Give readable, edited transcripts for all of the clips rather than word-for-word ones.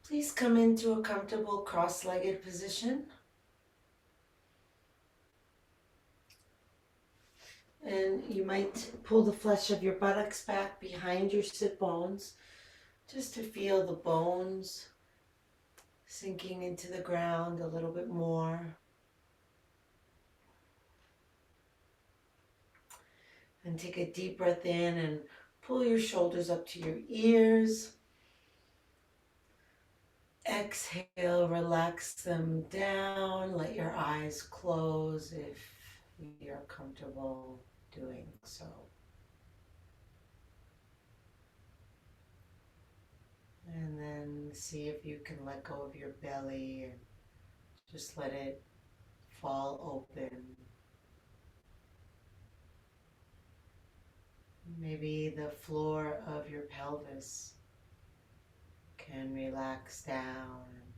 Please come into a comfortable cross-legged position. And you might pull the flesh of your buttocks back behind your sit bones just to feel the bones sinking into the ground a little bit more. And take a deep breath in and pull your shoulders up to your ears. Exhale, relax them down. Let your eyes close if you're comfortable doing so. And then see if you can let go of your belly and just let it fall open. Maybe the floor of your pelvis can relax down and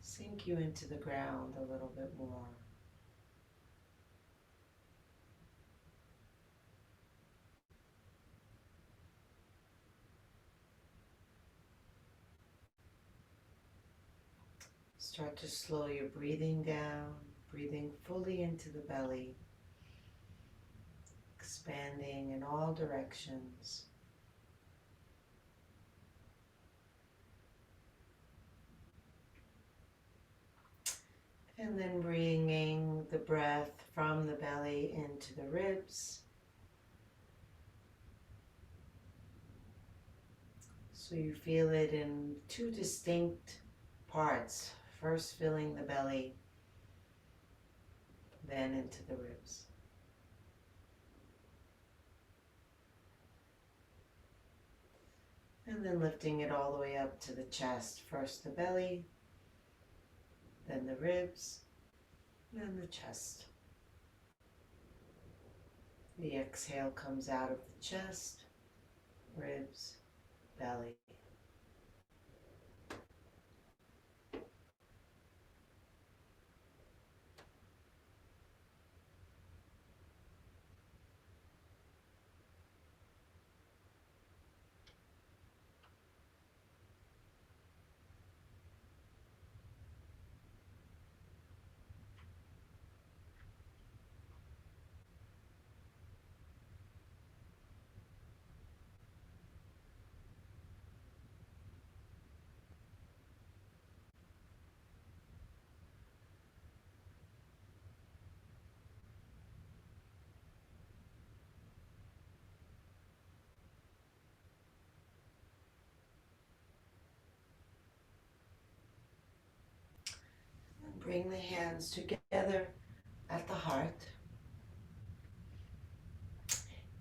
sink you into the ground a little bit more. Start to slow your breathing down, breathing fully into the belly, expanding in all directions. And then bringing the breath from the belly into the ribs. So you feel it in two distinct parts. First filling the belly, then into the ribs. And then lifting it all the way up to the chest. First the belly, then the ribs, then the chest. The exhale comes out of the chest, ribs, belly. And bring the hands together at the heart.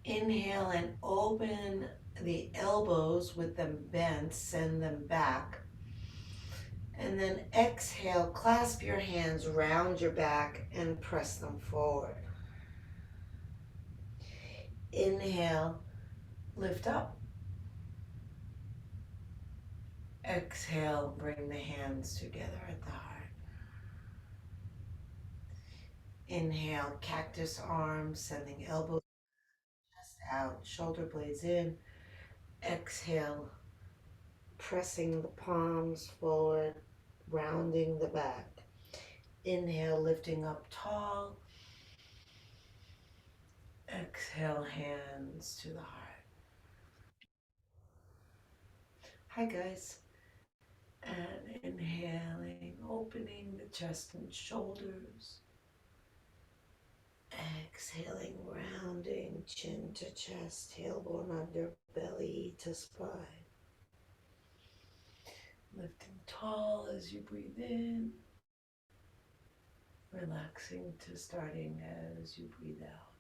Inhale and open the elbows with them bent, send them back. And then exhale, clasp your hands round your back and press them forward. Inhale, lift up. Exhale, bring the hands together at the heart. Inhale, cactus arms, sending elbows chest out, shoulder blades in. Exhale, pressing the palms forward, rounding the back. Inhale, lifting up tall. Exhale, hands to the heart. Hi guys. And inhaling, opening the chest and shoulders. Exhaling, rounding chin to chest, tailbone under, belly to spine. Lifting tall as you breathe in. Relaxing to starting as you breathe out.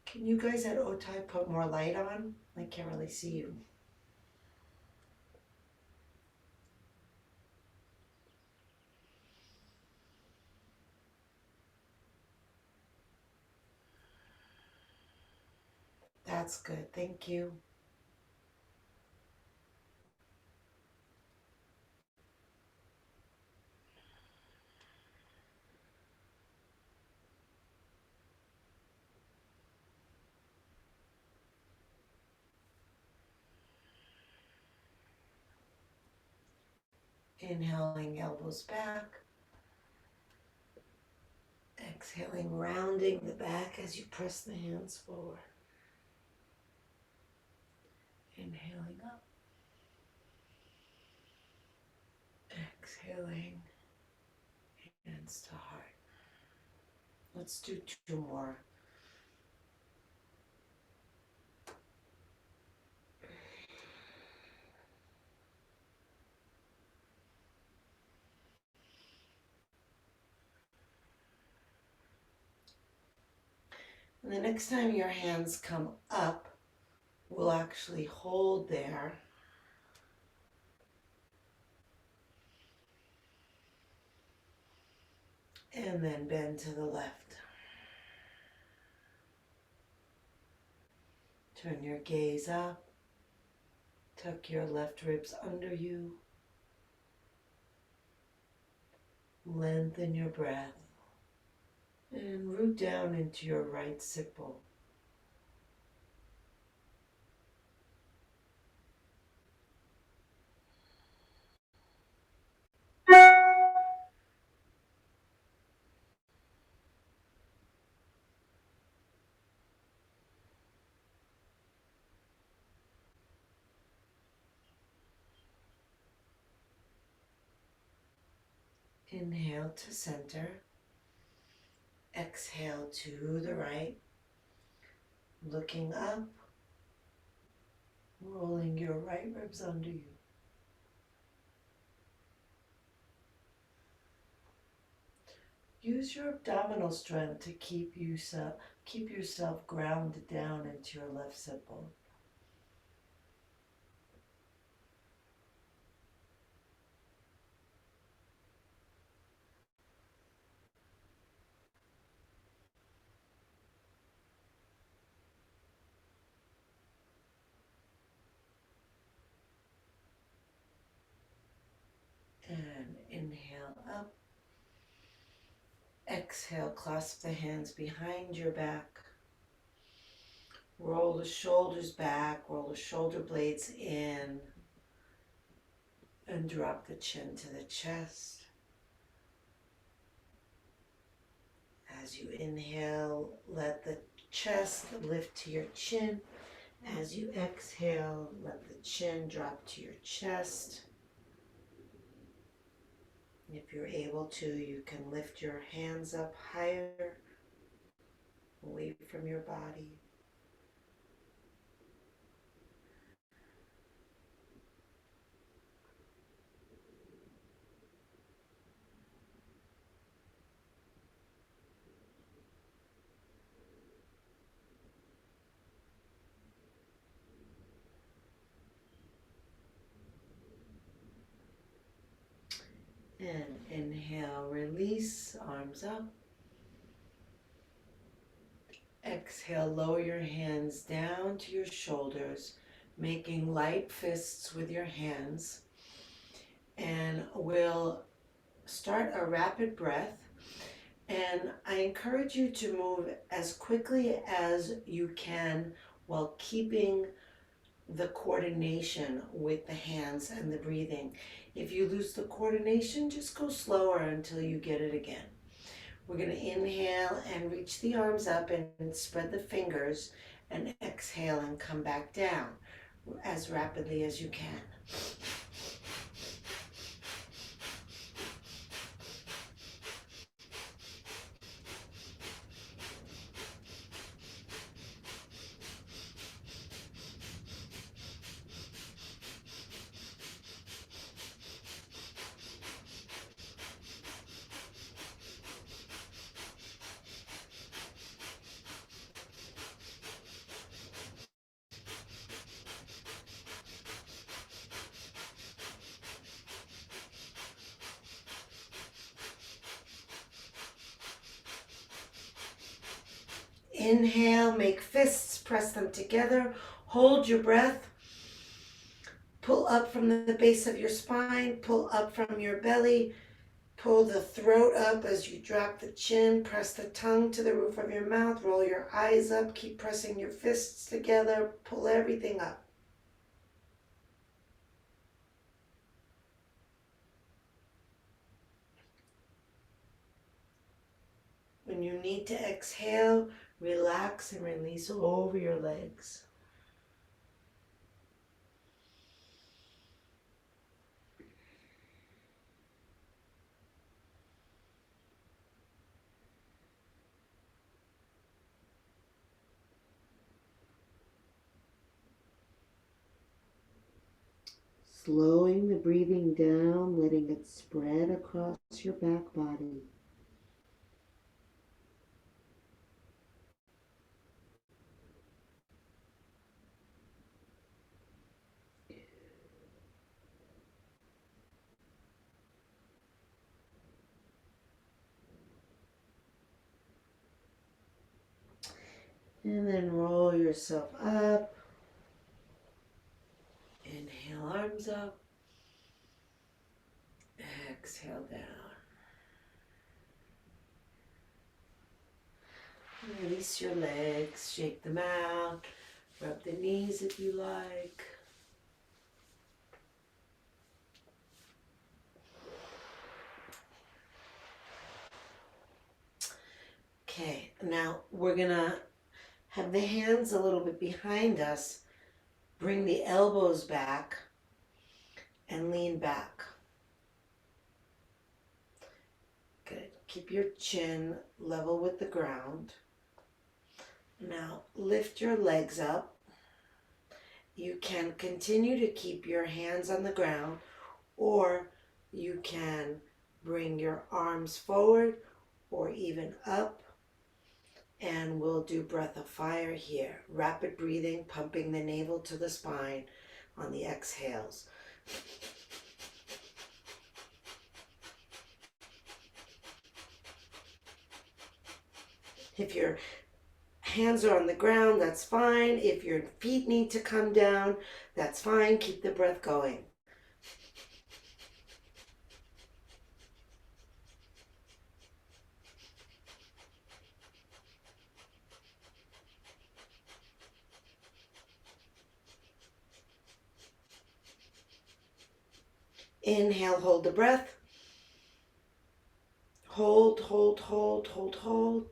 Can you guys at Otai put more light on? I can't really see you. That's good, thank you. Inhaling elbows back. Exhaling, rounding the back as you press the hands forward. Inhaling up. Exhaling, hands to heart. Let's do 2 more. And the next time your hands come up, we'll actually hold there. And then bend to the left. Turn your gaze up. Tuck your left ribs under you. Lengthen your breath. And root down into your right sipple. Inhale to center. Exhale to the right. Looking up. Rolling your right ribs under you. Use your abdominal strength to keep yourself grounded down into your left sipple. And inhale up. Exhale, clasp the hands behind your back. Roll the shoulders back, roll the shoulder blades in, and drop the chin to the chest. As you inhale, let the chest lift to your chin. As you exhale, let the chin drop to your chest. If you're able to, you can lift your hands up higher, away from your body. And inhale, release, arms up. Exhale, lower your hands down to your shoulders, making light fists with your hands. And we'll start a rapid breath. And I encourage you to move as quickly as you can while keeping the coordination with the hands and the breathing. If you lose the coordination, just go slower until you get it again. We're going to inhale and reach the arms up and spread the fingers, and exhale and come back down as rapidly as you can. Inhale, make fists, press them together, hold your breath, pull up from the base of your spine, pull up from your belly, pull the throat up as you drop the chin, press the tongue to the roof of your mouth, roll your eyes up, keep pressing your fists together, pull everything up. When you need to exhale, relax and release over your legs. Slowing the breathing down, letting it spread across your back body. And then roll yourself up. Inhale, arms up. Exhale down. Release your legs, shake them out. Rub the knees if you like. Okay, now we're gonna have the hands a little bit behind us. Bring the elbows back and lean back. Good. Keep your chin level with the ground. Now lift your legs up. You can continue to keep your hands on the ground, or you can bring your arms forward or even up. And we'll do breath of fire here. Rapid breathing, pumping the navel to the spine on the exhales. If your hands are on the ground, that's fine. If your feet need to come down, that's fine. Keep the breath going. Inhale, hold the breath. Hold, hold, hold, hold, hold.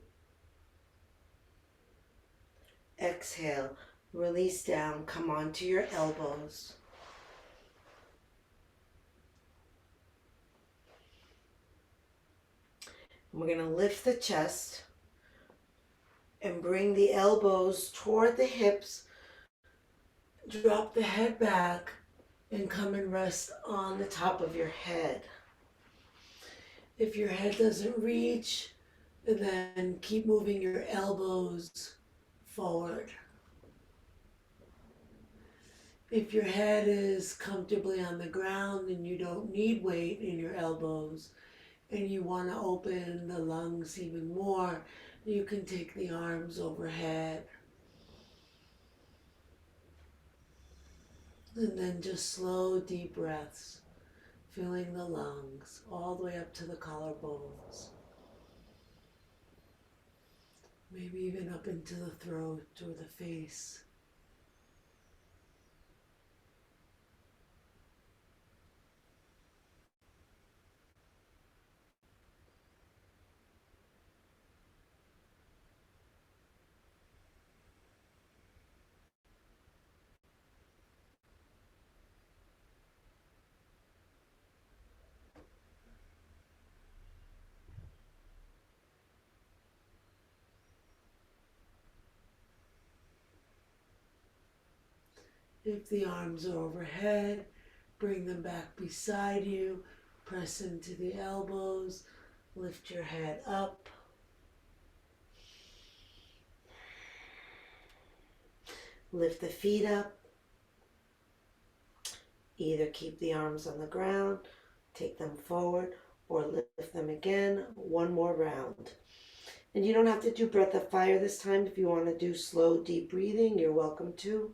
Exhale, release down, come onto your elbows. We're going to lift the chest and bring the elbows toward the hips. Drop the head back and come and rest on the top of your head. If your head doesn't reach, then keep moving your elbows forward. If your head is comfortably on the ground and you don't need weight in your elbows and you want to open the lungs even more, you can take the arms overhead. And then just slow, deep breaths, filling the lungs all the way up to the collarbones. Maybe even up into the throat or the face. If the arms are overhead, bring them back beside you. Press into the elbows. Lift your head up. Lift the feet up. Either keep the arms on the ground, take them forward, or lift them again. One more round. And you don't have to do breath of fire this time. If you want to do slow, deep breathing, you're welcome to.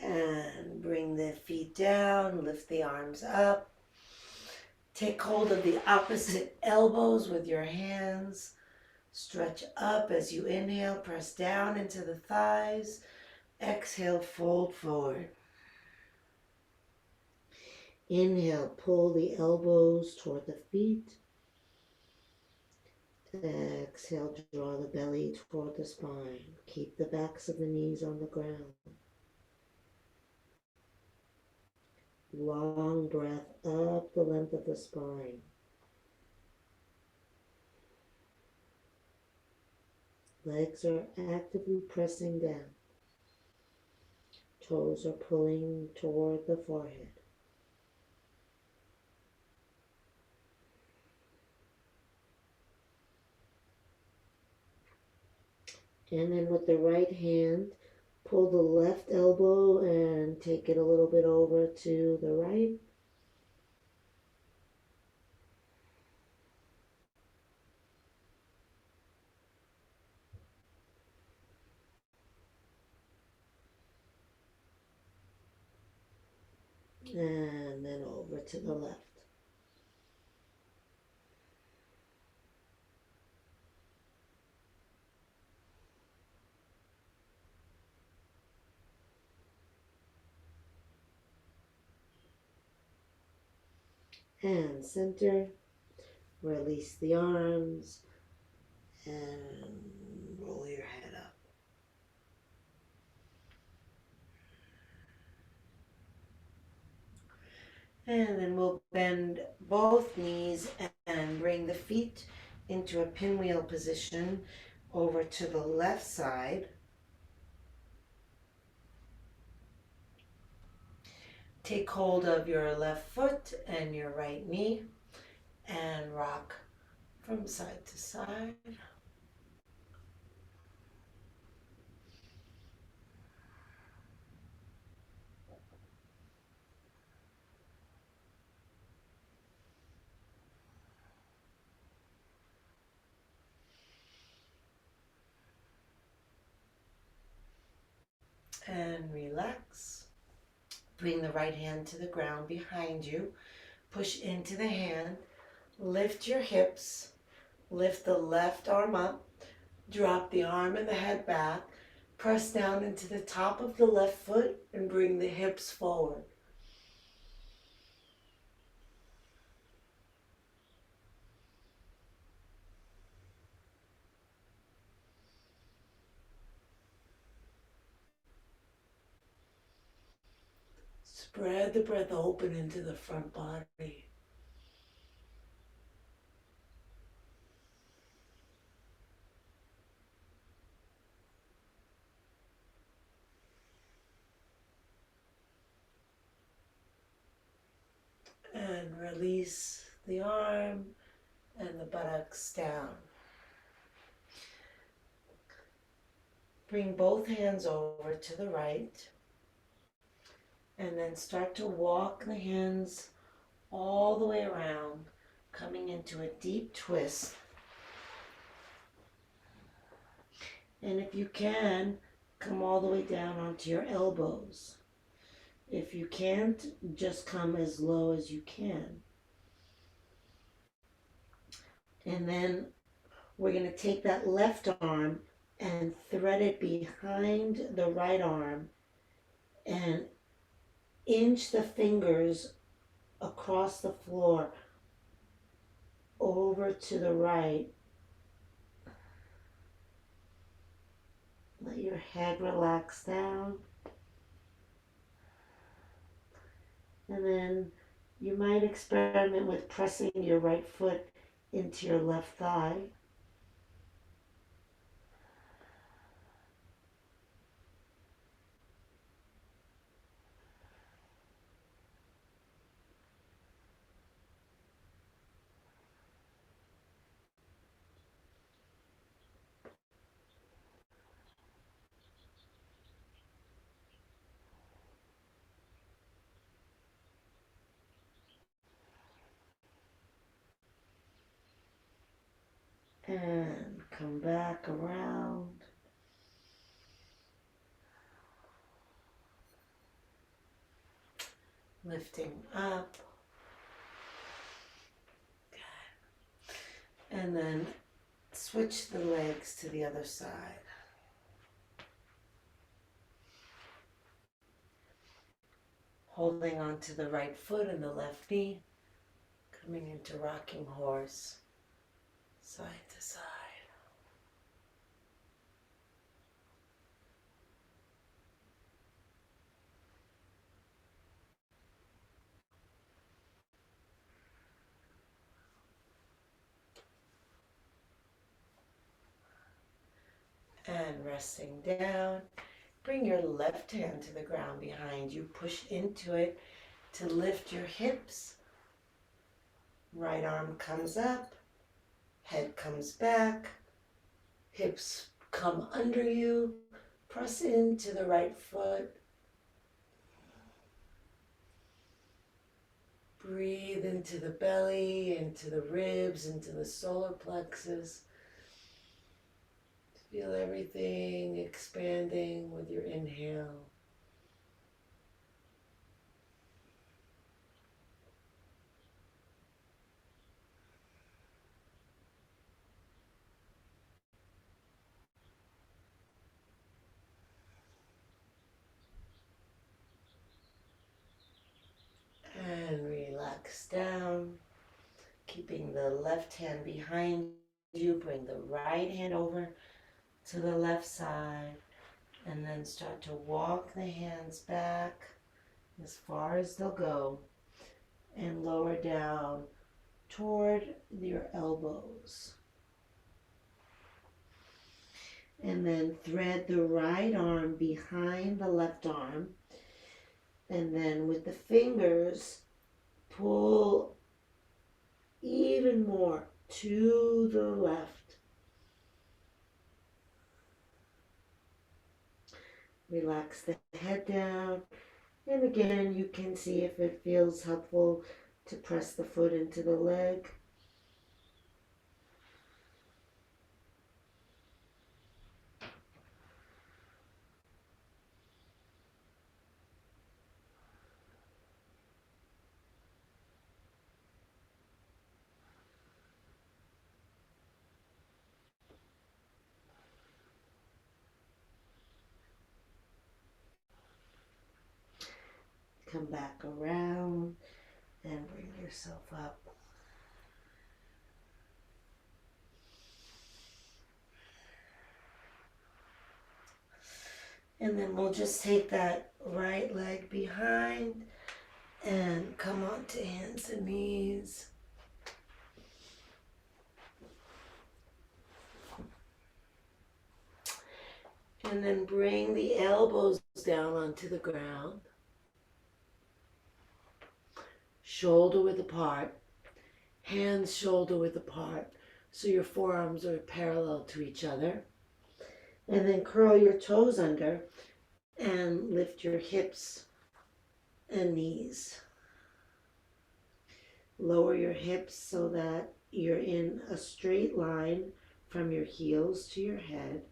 And Bring the feet down, lift the arms up. Take hold of the opposite elbows with your hands. Stretch up as you inhale, press down into the thighs. Exhale, fold forward. Inhale, pull the elbows toward the feet. Exhale, draw the belly toward the spine. Keep the backs of the knees on the ground. Long breath up the length of the spine. Legs are actively pressing down. Toes are pulling toward the forehead. And then with the right hand, pull the left elbow and take it a little bit over to the right. And then over to the left. And center. Release the arms and roll your head up. And then we'll bend both knees and bring the feet into a pinwheel position over to the left side. Take hold of your left foot and your right knee and rock from side to side. And relax. Bring the right hand to the ground behind you. Push into the hand. Lift your hips. Lift the left arm up. Drop the arm and the head back. Press down into the top of the left foot and bring the hips forward. Spread the breath open into the front body. And release the arm and the buttocks down. Bring both hands over to the right. And then start to walk the hands all the way around, coming into a deep twist. And if you can, come all the way down onto your elbows. If you can't, just come as low as you can. And then we're going to take that left arm and thread it behind the right arm and inch the fingers across the floor over to the right. Let your head relax down. And then you might experiment with pressing your right foot into your left thigh. And come back around. lifting up. And then switch the legs to the other side. Holding on to the right foot and the left knee. Coming into rocking horse, side to side. And resting down. Bring your left hand to the ground behind you. Push into it to lift your hips. Right arm comes up. Head comes back. Hips come under you. Press into the right foot. Breathe into the belly, into the ribs, into the solar plexus. Feel everything expanding with your inhale. And relax down. Keeping the left hand behind you, bring the right hand over to the left side. And then start to walk the hands back as far as they'll go. And lower down toward your elbows. And then thread the right arm behind the left arm. And then with the fingers, pull even more to the left. Relax the head down. And again, you can see if it feels helpful to press the foot into the leg. Come back around and bring yourself up. And then we'll just take that right leg behind and come onto hands and knees. And then bring the elbows down onto the ground. Shoulder width apart. Hands shoulder width apart. So your forearms are parallel to each other. And then curl your toes under and lift your hips and knees. Lower your hips so that you're in a straight line from your heels to your head.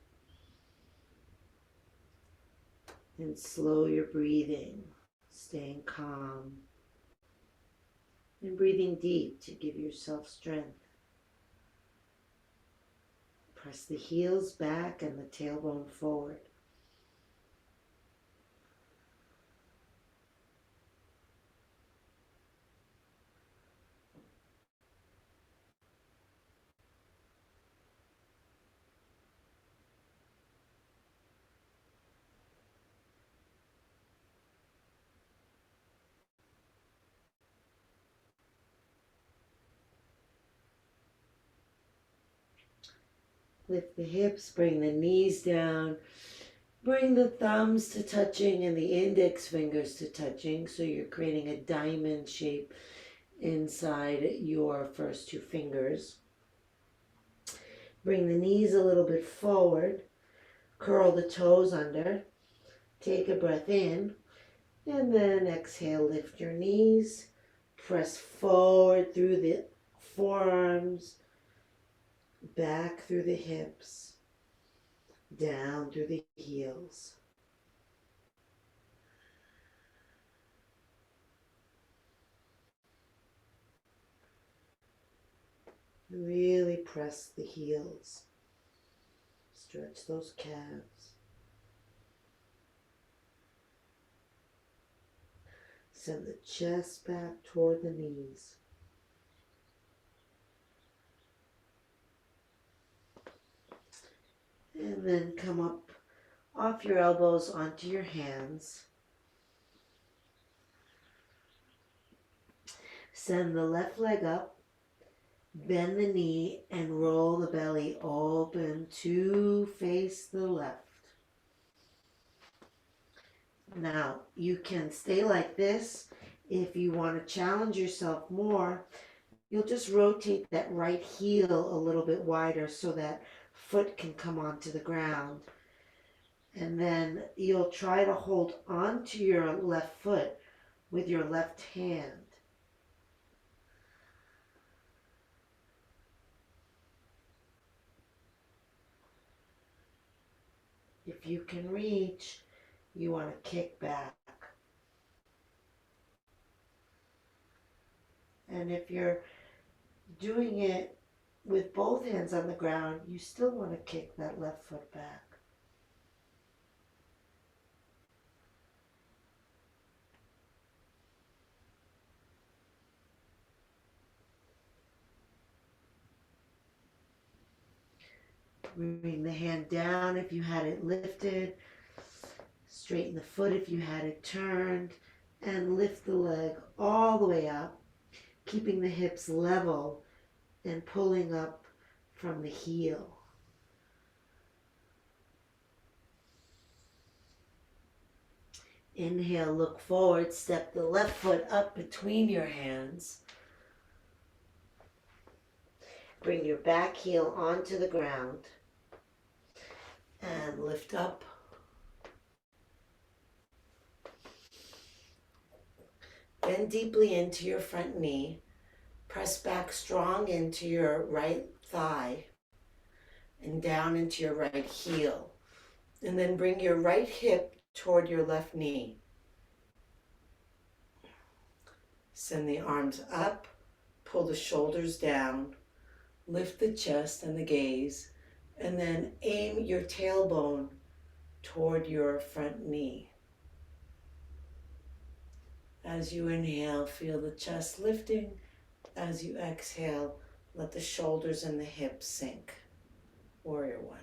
And slow your breathing, staying calm. And breathing deep to give yourself strength. Press the heels back and the tailbone forward. Lift the hips, bring the knees down. Bring the thumbs to touching and the index fingers to touching, so you're creating a diamond shape inside your first two fingers. Bring the knees a little bit forward. Curl the toes under. Take a breath in. And then exhale, lift your knees. Press forward through the forearms. Back through the hips. Down through the heels. Really press the heels. Stretch those calves. Send the chest back toward the knees. And then come up off your elbows onto your hands. Send the left leg up. Bend the knee and roll the belly open to face the left. Now, you can stay like this. If you want to challenge yourself more, you'll just rotate that right heel a little bit wider so that foot can come onto the ground. And then you'll try to hold onto your left foot with your left hand. If you can reach, you want to kick back. And if you're doing it with both hands on the ground, you still want to kick that left foot back. Bring the hand down if you had it lifted. Straighten the foot if you had it turned. And lift the leg all the way up, keeping the hips level and pulling up from the heel. Inhale, look forward, step the left foot up between your hands. Bring your back heel onto the ground and lift up. Bend deeply into your front knee. Press back strong into your right thigh and down into your right heel. And then bring your right hip toward your left knee. Send the arms up, pull the shoulders down, lift the chest and the gaze, and then aim your tailbone toward your front knee. As you inhale, feel the chest lifting. As you exhale, let the shoulders and the hips sink. Warrior One.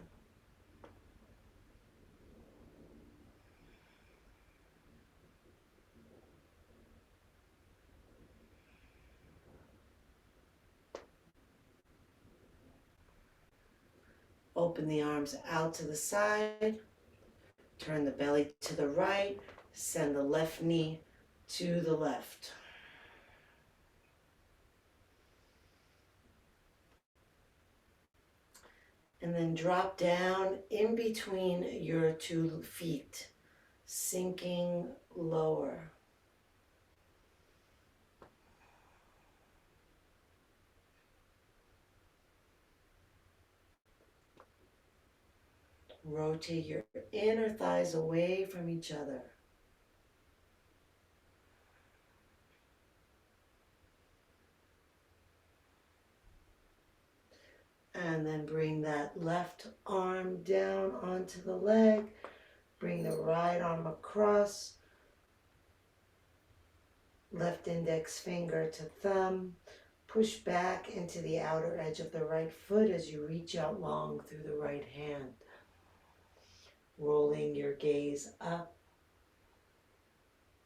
Open the arms out to the side. Turn the belly to the right. Send the left knee to the left. And then drop down in between your 2 feet, sinking lower. Rotate your inner thighs away from each other. And then bring that left arm down onto the leg. Bring the right arm across. Left index finger to thumb. Push back into the outer edge of the right foot as you reach out long through the right hand. Rolling your gaze up.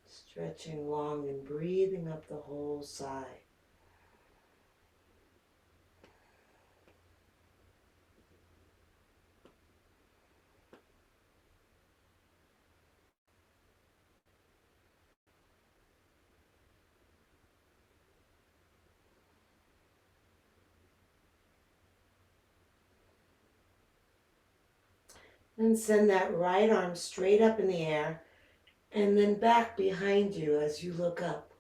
Stretching long and breathing up the whole side. And send that right arm straight up in the air and then back behind you as you look up.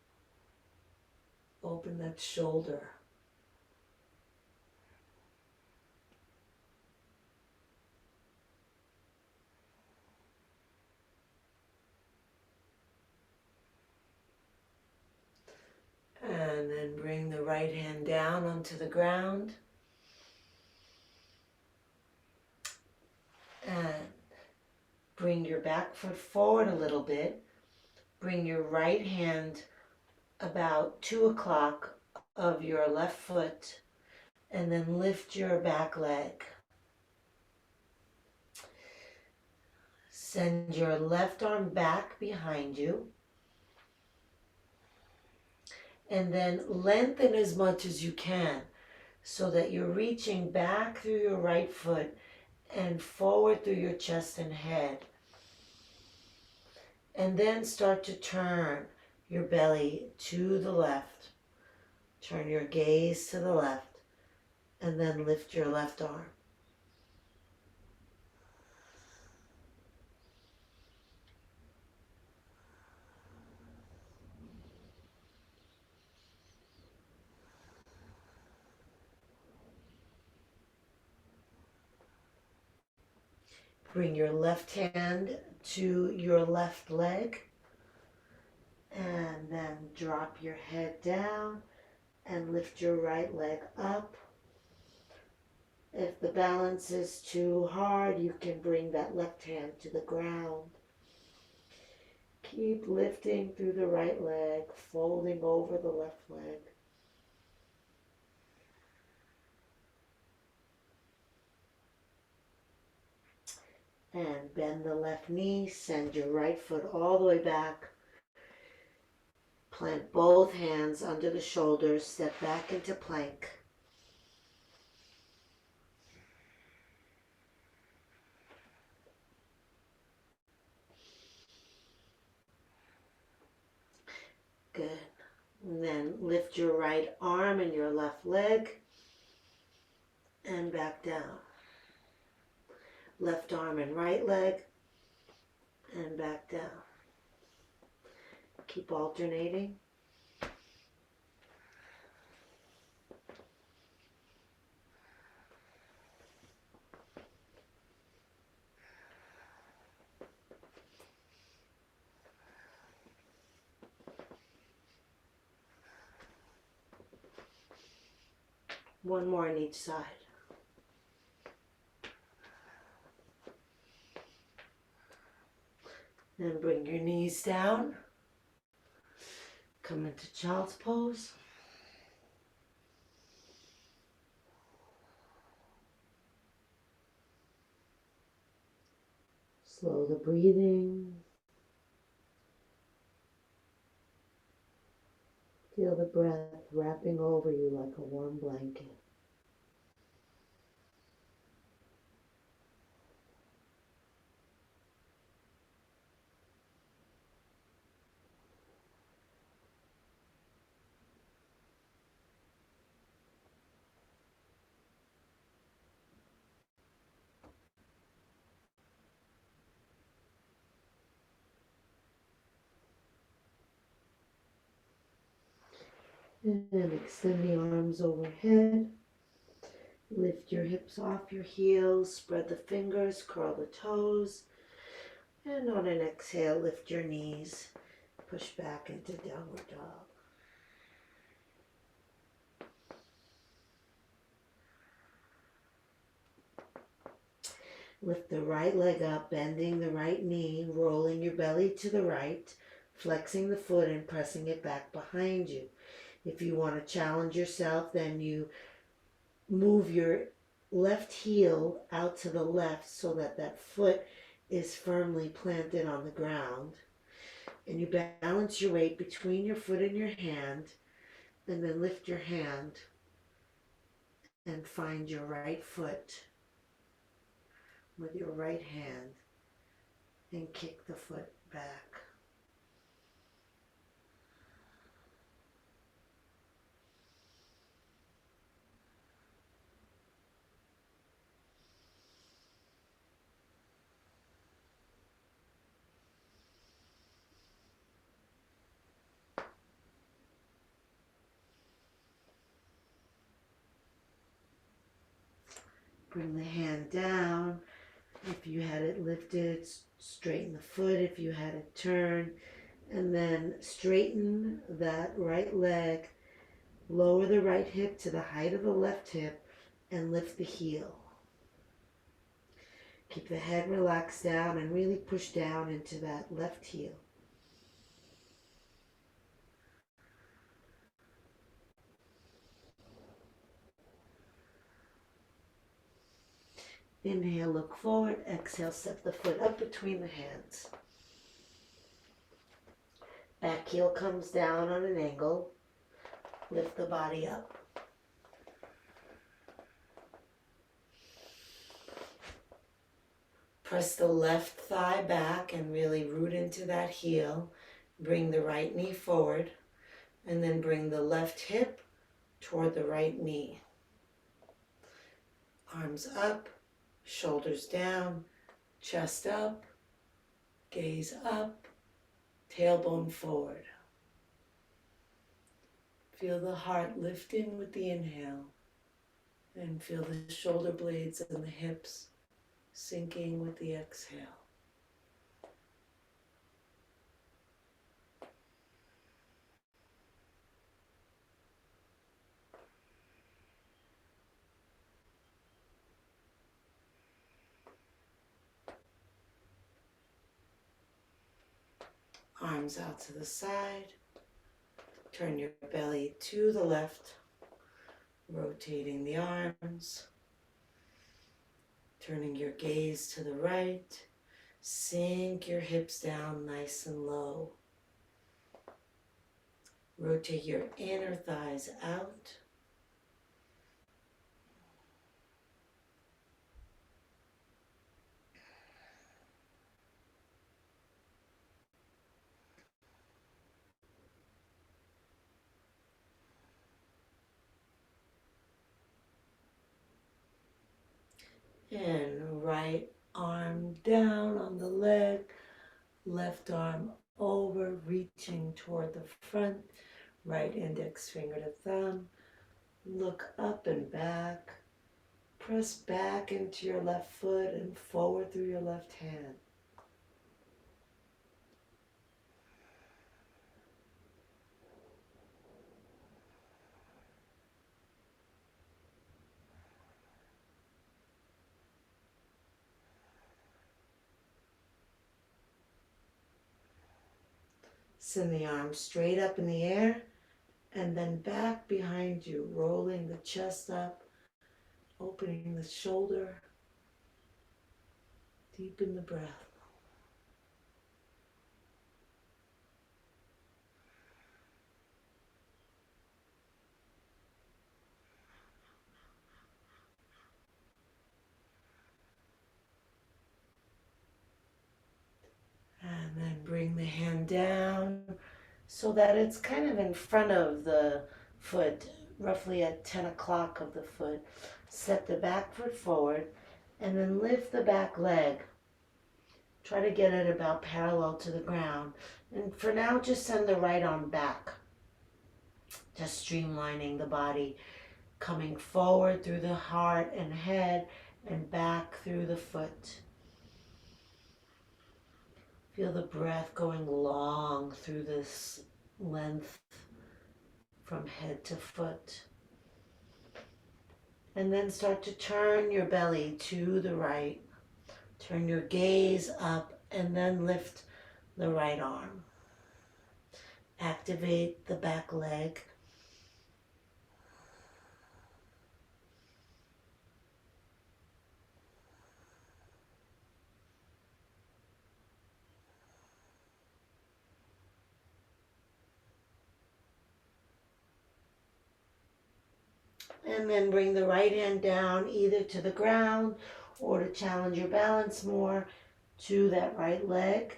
Open that shoulder. And then bring the right hand down onto the ground. Bring your back foot forward a little bit. Bring your right hand about 2 o'clock of your left foot, and then lift your back leg. Send your left arm back behind you, and then lengthen as much as you can so that you're reaching back through your right foot and forward through your chest and head. And then start to turn your belly to the left. Turn your gaze to the left, and then lift your left arm. Bring your left hand to your left leg, and then drop your head down and lift your right leg up. If the balance is too hard, you can bring that left hand to the ground. Keep lifting through the right leg, folding over the left leg. And bend the left knee, send your right foot all the way back. Plant both hands under the shoulders, step back into plank. Good. And then lift your right arm and your left leg and back down. Left arm and right leg and back down. Keep alternating. One more on each side. Then bring your knees down. Come into child's pose. Slow the breathing. Feel the breath wrapping over you like a warm blanket. And extend the arms overhead. Lift your hips off your heels, spread the fingers, curl the toes. And on an exhale, lift your knees, push back into downward dog. Lift the right leg up, bending the right knee, rolling your belly to the right, flexing the foot and pressing it back behind you. If you want to challenge yourself, then you move your left heel out to the left so that that foot is firmly planted on the ground. And you balance your weight between your foot and your hand, and then lift your hand and find your right foot with your right hand and kick the foot back. Bring the hand down. If you had it lifted, straighten the foot. If you had it turned, and then straighten that right leg. Lower the right hip to the height of the left hip and lift the heel. Keep the head relaxed down and really push down into that left heel. Inhale, look forward. Exhale, step the foot up between the hands. Back heel comes down on an angle. Lift the body up. Press the left thigh back and really root into that heel. Bring the right knee forward and then bring the left hip toward the right knee. Arms up, shoulders down, chest up, gaze up, tailbone forward. Feel the heart lifting with the inhale and feel the shoulder blades and the hips sinking with the exhale. Arms out to the side. Turn your belly to the left, rotating the arms. Turning your gaze to the right. Sink your hips down nice and low. Rotate your inner thighs out. And right arm down on the leg, left arm over, reaching toward the front, right index finger to thumb. Look up and back. Press back into your left foot and forward through your left hand. Send the arms straight up in the air and then back behind you, rolling the chest up, opening the shoulder, deepen the breath. And then bring the hand down so that it's kind of in front of the foot, roughly at 10 o'clock of the foot. Set the back foot forward and then lift the back leg. Try to get it about parallel to the ground. And for now, just send the right arm back. Just streamlining the body, coming forward through the heart and head and back through the foot. Feel the breath going long through this length from head to foot. And then start to turn your belly to the right. Turn your gaze up and then lift the right arm. Activate the back leg. And then bring the right hand down either to the ground or to challenge your balance more to that right leg.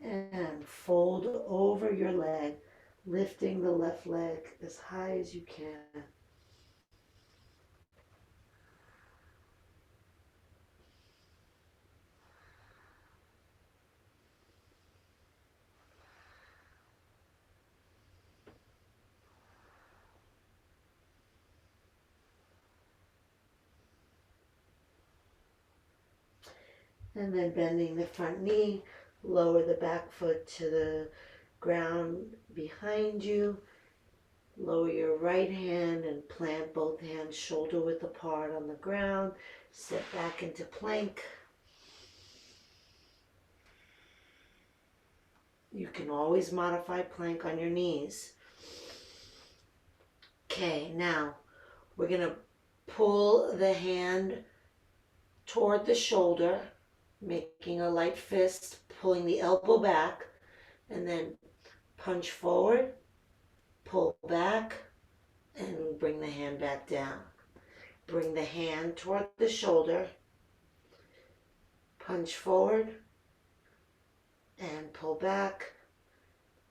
And fold over your leg, lifting the left leg as high as you can. And then bending the front knee, lower the back foot to the ground behind you. Lower your right hand and plant both hands shoulder width apart on the ground. Step back into plank. You can always modify plank on your knees. Okay, now we're going to pull the hand toward the shoulder, making a light fist, pulling the elbow back, and then punch forward, pull back, and bring the hand back down. Bring the hand toward the shoulder, punch forward, and pull back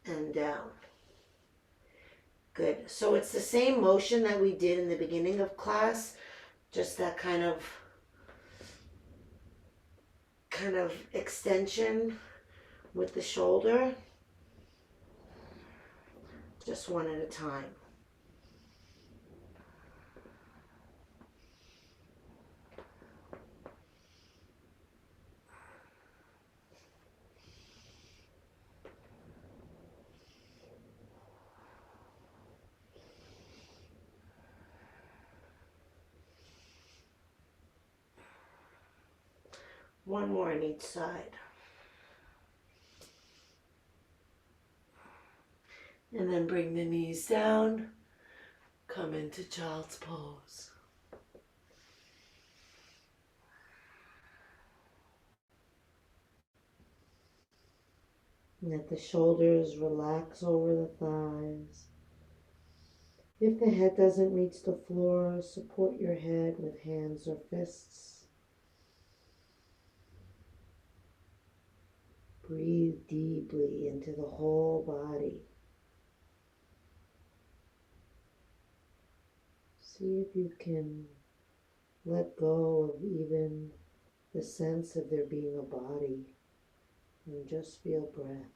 and down. Good. So it's the same motion that we did in the beginning of class, just that kind of extension with the shoulder, just one at a time. One more on each side. And then bring the knees down, come into child's pose. Let the shoulders relax over the thighs. If the head doesn't reach the floor, support your head with hands or fists. Breathe deeply into the whole body. See if you can let go of even the sense of there being a body and just feel breath.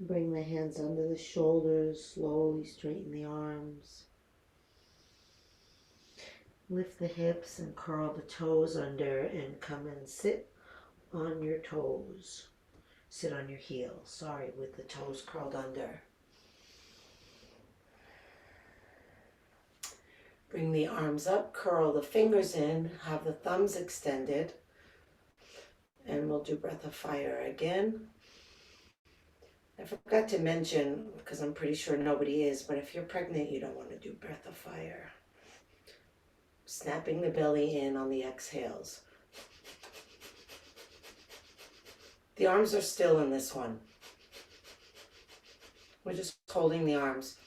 Bring the hands under the shoulders, slowly straighten the arms. Lift the hips and curl the toes under and come and sit on your toes. Sit on your heels, sorry, with the toes curled under. Bring the arms up, curl the fingers in, have the thumbs extended, and we'll do breath of fire again. I forgot to mention, because I'm pretty sure nobody is, but if you're pregnant, you don't want to do breath of fire. Snapping the belly in on the exhales. The arms are still in this one. We're just holding the arms.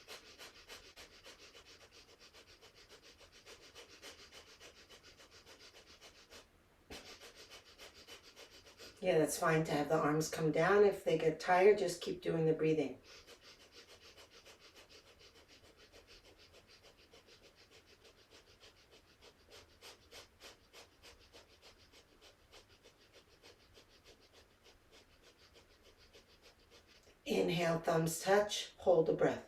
Yeah, that's fine to have the arms come down. If they get tired, just keep doing the breathing. Inhale, thumbs touch, hold the breath.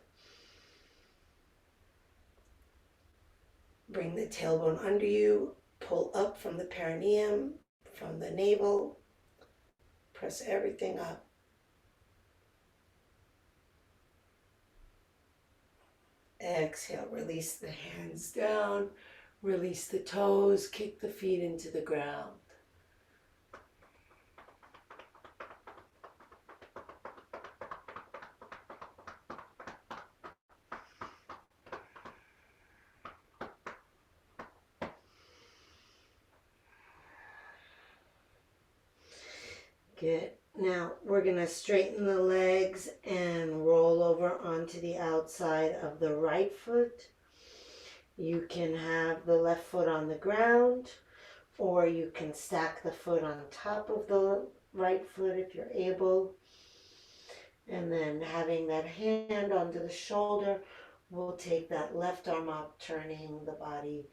Bring the tailbone under you, pull up from the perineum, from the navel, press everything up. Exhale, release the hands down, release the toes, kick the feet into the ground. Good. Now we're going to straighten the legs and roll over onto the outside of the right foot. You can have the left foot on the ground, or you can stack the foot on top of the right foot if you're able. And then having that hand onto the shoulder, we'll take that left arm up, turning the body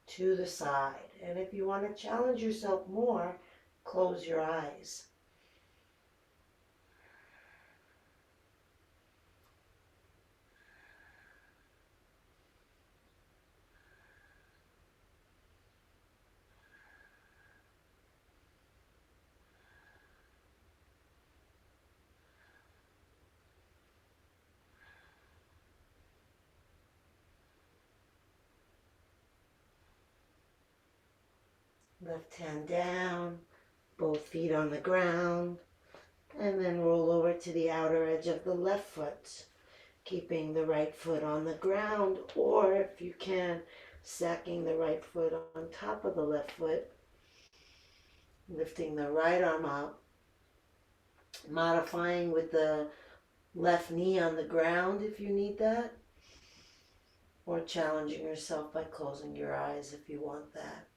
to the side. And if you want to challenge yourself more, close your eyes. Left hand down, both feet on the ground, and then roll over to the outer edge of the left foot, keeping the right foot on the ground, or if you can, stacking the right foot on top of the left foot, lifting the right arm up, modifying with the left knee on the ground if you need that, or challenging yourself by closing your eyes if you want that.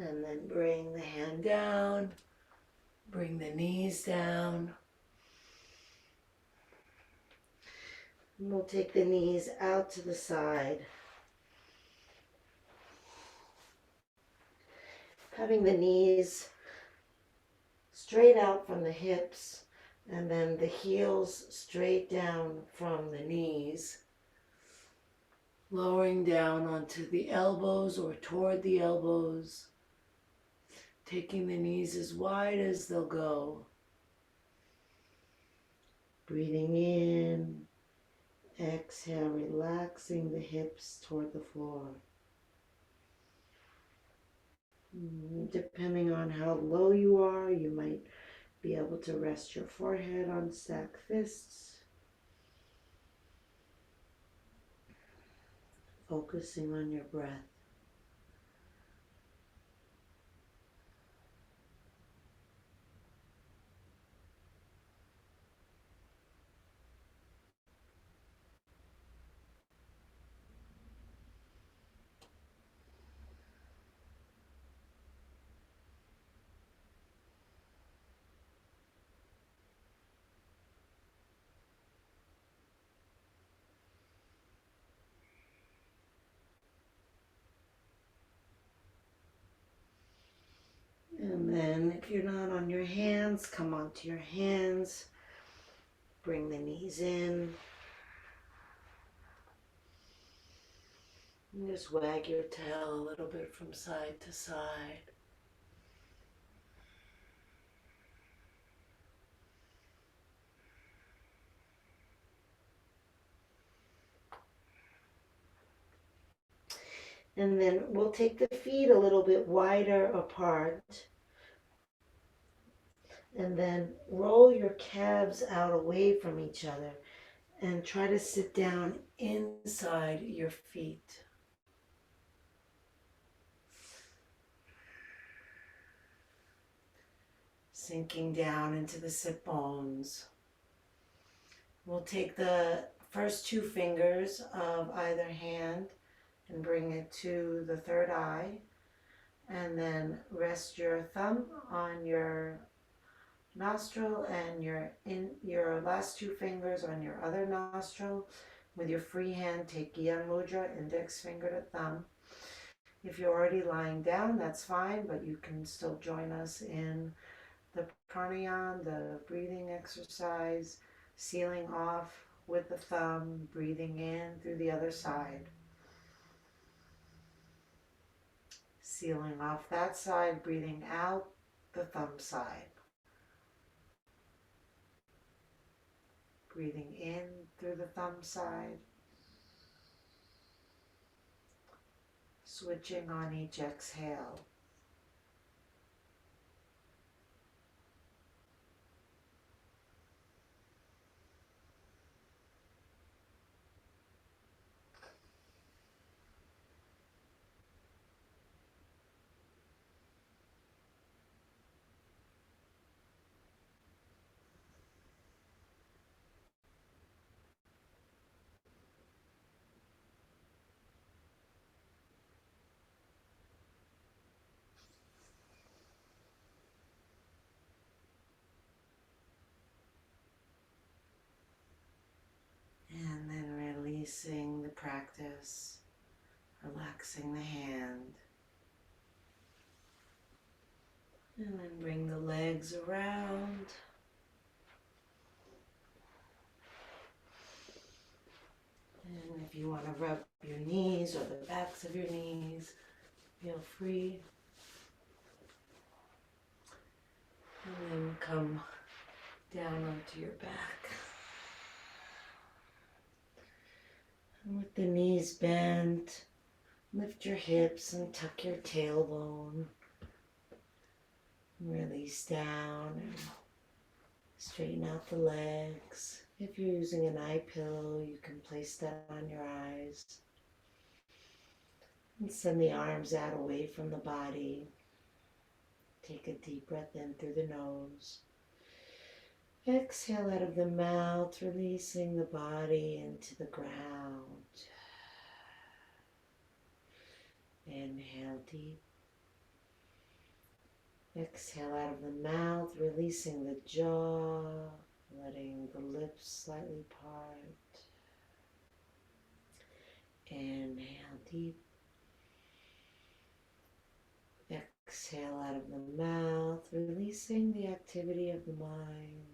And then bring the hand down, bring the knees down. And we'll take the knees out to the side. Having the knees straight out from the hips and then the heels straight down from the knees. Lowering down onto the elbows or toward the elbows. Taking the knees as wide as they'll go. Breathing in, exhale, relaxing the hips toward the floor. Depending on how low you are, you might be able to rest your forehead on stacked fists. Focusing on your breath. And then if you're not on your hands, come onto your hands. Bring the knees in. And just wag your tail a little bit from side to side. And then we'll take the feet a little bit wider apart. And then roll your calves out away from each other and try to sit down inside your feet. Sinking down into the sit bones. We'll take the first two fingers of either hand and bring it to the third eye, and then rest your thumb on your nostril and your last two fingers on your other nostril. With your free hand, take Gyan Mudra, index finger to thumb. If you're already lying down, that's fine, but you can still join us in the pranayama, the breathing exercise, sealing off with the thumb, breathing in through the other side. Sealing off that side, breathing out the thumb side. Breathing in through the thumb side. Switching on each exhale. And then releasing the practice, relaxing the hand. And then bring the legs around. And If you want to rub your knees or the backs of your knees, feel free. And then come down onto your back. And with the knees bent, lift your hips and tuck your tailbone. Release down and straighten out the legs. If you're using an eye pillow, you can place that on your eyes. And send the arms out away from the body. Take a deep breath in through the nose. Exhale out of the mouth, releasing the body into the ground. Inhale deep. Exhale out of the mouth, releasing the jaw, letting the lips slightly part. Inhale deep. Exhale out of the mouth, releasing the activity of the mind.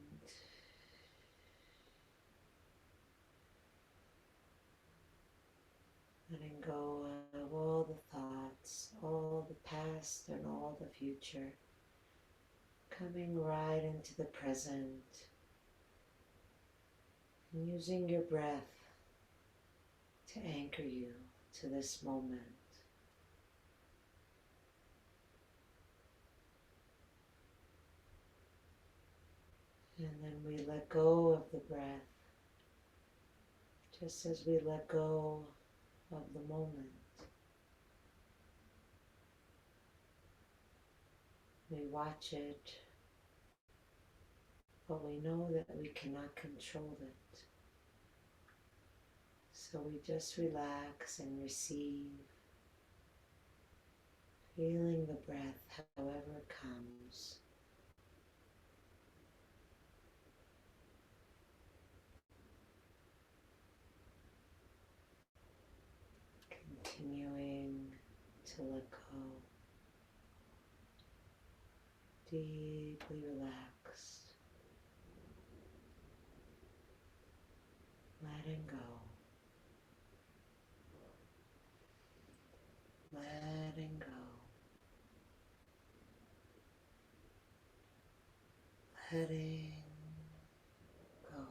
Letting go of all the thoughts, all the past and all the future. Coming right into the present. And using your breath to anchor you to this moment. And then we let go of the breath, just as we let go of the moment. We watch it, but we know that we cannot control it. So we just relax and receive, feeling the breath however it comes. Continuing to let go. Deeply relaxed. Letting go. Letting go. Letting go.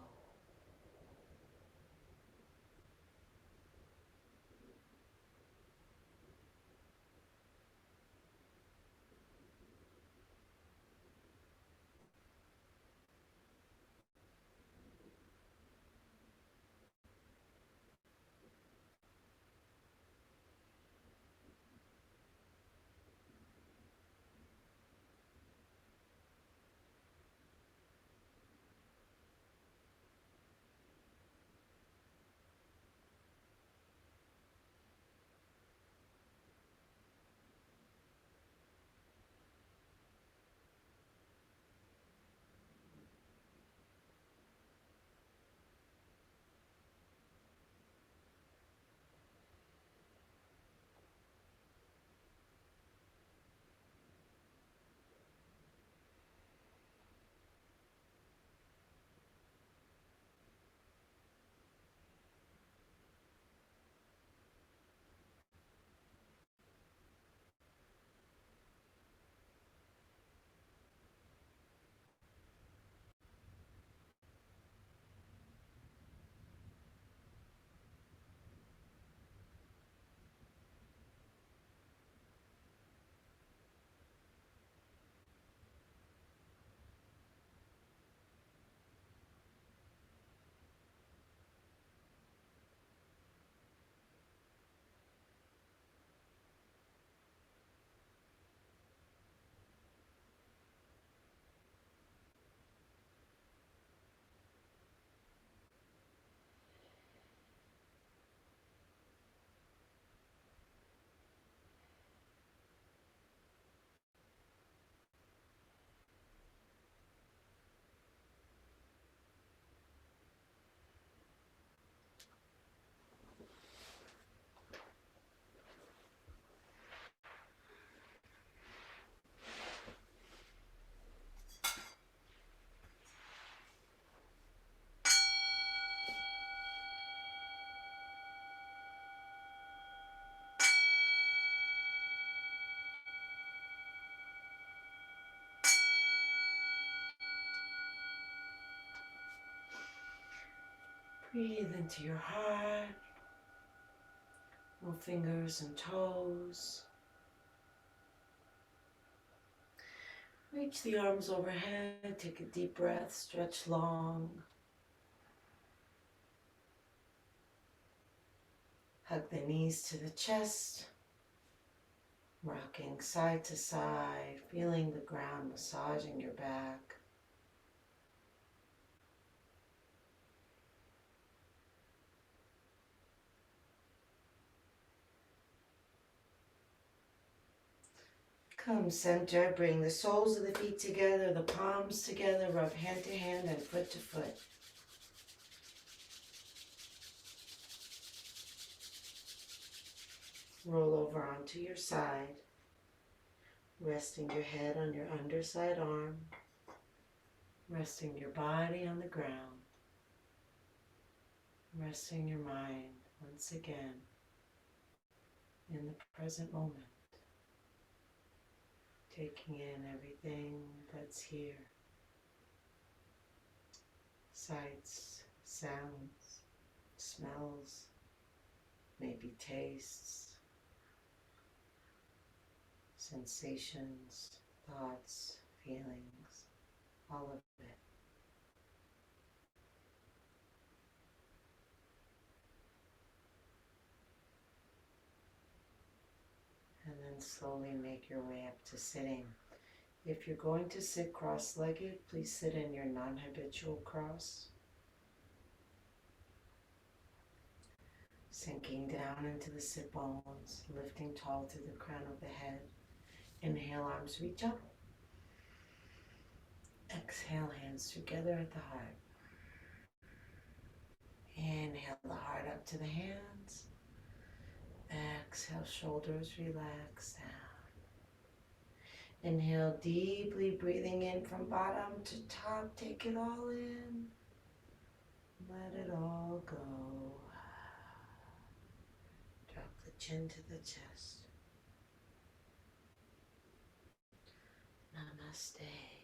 Breathe into your heart. Move fingers and toes. Reach the arms overhead. Take a deep breath. Stretch long. Hug the knees to the chest. Rocking side to side. Feeling the ground massaging your back. Come center, bring the soles of the feet together, the palms together, rub hand to hand and foot to foot. Roll over onto your side, resting your head on your underside arm, resting your body on the ground, resting your mind once again in the present moment. Taking in everything that's here. Sights, sounds, smells, maybe tastes, sensations, thoughts, feelings, all of it. And then slowly make your way up to sitting. If you're going to sit cross-legged, please sit in your non-habitual cross. Sinking down into the sit bones, lifting tall through the crown of the head. Inhale, arms reach up. Exhale, hands together at the heart. Inhale the heart up to the hands. Exhale, shoulders relax down. Inhale deeply, breathing in from bottom to top. Take it all in. Let it all go. Drop the chin to the chest. Namaste.